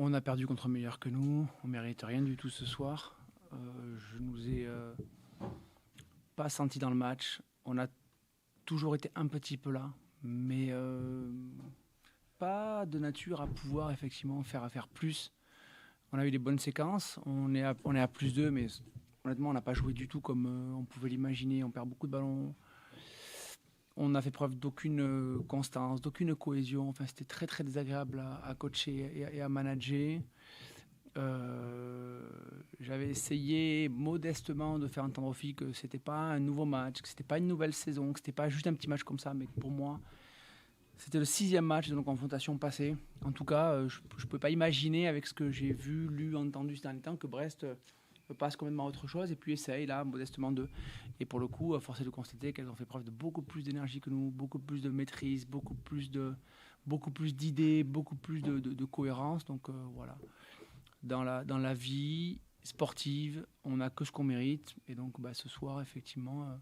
On a perdu contre meilleur que nous. On mérite rien du tout ce soir. Je nous ai pas senti dans le match. On a toujours été un petit peu là, mais pas de nature à pouvoir effectivement faire plus. On a eu des bonnes séquences. On est à plus 2, mais honnêtement, on n'a pas joué du tout comme on pouvait l'imaginer. On perd beaucoup de ballons. On n'a fait preuve d'aucune constance, d'aucune cohésion. Enfin, c'était très très désagréable à coacher et à manager. J'avais essayé modestement de faire entendre aux filles que c'était pas un nouveau match, que c'était pas une nouvelle saison, que c'était pas juste un petit match comme ça, mais que pour moi, c'était le 6e match de nos confrontations passées. En tout cas, je ne peux pas imaginer avec ce que j'ai vu, lu, entendu ces derniers temps que Brest passe complètement à autre chose et puis essaye là modestement de. Et pour le coup, force est de constater qu'elles ont fait preuve de beaucoup plus d'énergie que nous, beaucoup plus de maîtrise, beaucoup plus d'idées, beaucoup plus de cohérence. Donc voilà. Dans la vie sportive, on n'a que ce qu'on mérite. Et donc ce soir, effectivement,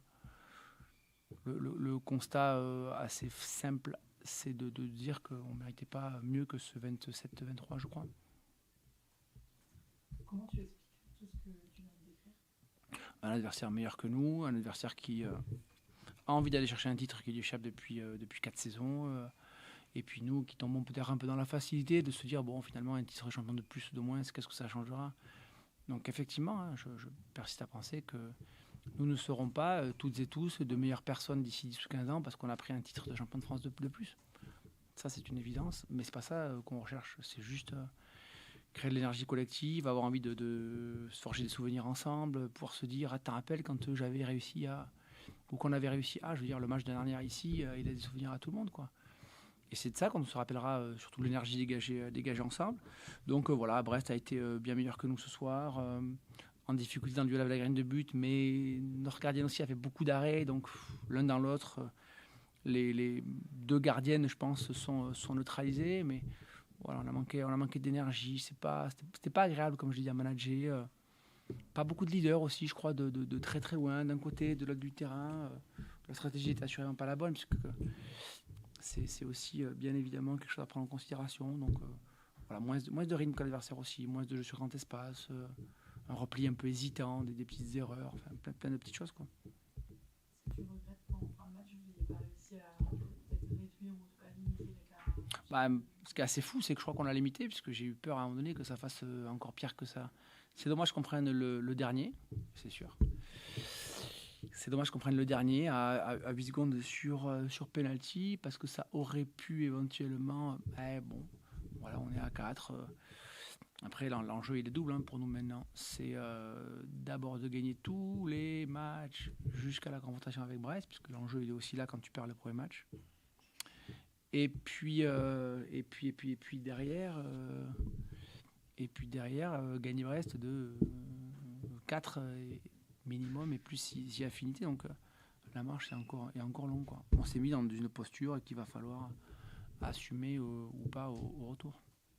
le constat assez simple, c'est de dire qu'on ne méritait pas mieux que ce 27-23, je crois. Comment tu expliques tout ce que tu viens de décrire? Un adversaire meilleur que nous, un adversaire qui a envie d'aller chercher un titre qui lui échappe depuis 4 saisons. Et puis nous qui tombons peut-être un peu dans la facilité de se dire, bon, finalement, un titre champion de plus ou de moins, qu'est-ce que ça changera? Donc effectivement, hein, je persiste à penser que nous ne serons pas toutes et tous de meilleures personnes d'ici 10 ou 15 ans parce qu'on a pris un titre de champion de France de plus. Ça, c'est une évidence, mais c'est pas ça qu'on recherche. C'est juste créer de l'énergie collective, avoir envie de se forger des souvenirs ensemble, pouvoir se dire, ah, t'en rappelles quand j'avais réussi à... ou qu'on avait réussi à... Je veux dire, le match de dernière ici, il a des souvenirs à tout le monde, quoi. Et c'est de ça qu'on se rappellera, surtout l'énergie dégagée ensemble. Donc voilà, Brest a été bien meilleur que nous ce soir, en difficulté dans le duel avec la graine de but, mais notre gardienne aussi a fait beaucoup d'arrêts, donc l'un dans l'autre, les deux gardiennes, je pense, sont neutralisées, mais voilà, on a manqué d'énergie, c'était pas agréable, comme je dis, à manager. Pas beaucoup de leaders aussi, je crois, de très très loin, d'un côté, de l'autre du terrain. La stratégie n'est assurément pas la bonne, puisque c'est aussi bien évidemment quelque chose à prendre en considération. Donc voilà, moins de rythme que l'adversaire aussi, moins de jeu sur grand espace, un repli un peu hésitant, des petites erreurs, enfin plein de petites choses, quoi. Si tu regrettes qu'en fin de match, vous n'ayez pas réussi à peut-être réduire ou en tout cas limiter l'écart? Ce qui est assez fou, c'est que je crois qu'on l'a limité, puisque j'ai eu peur à un moment donné que ça fasse encore pire que ça. C'est dommage qu'on prenne le dernier, c'est sûr. C'est dommage qu'on prenne le dernier à 8 secondes sur penalty, parce que ça aurait pu éventuellement... bon, voilà, on est à 4. Après, l'enjeu, il est double pour nous maintenant. C'est d'abord de gagner tous les matchs jusqu'à la confrontation avec Brest, puisque l'enjeu, il est aussi là quand tu perds le premier match. Et puis derrière, gagner Brest de 4 minimum et plus si affinité. Donc la marche est encore longue, quoi. On s'est mis dans une posture qu'il va falloir assumer ou pas au retour.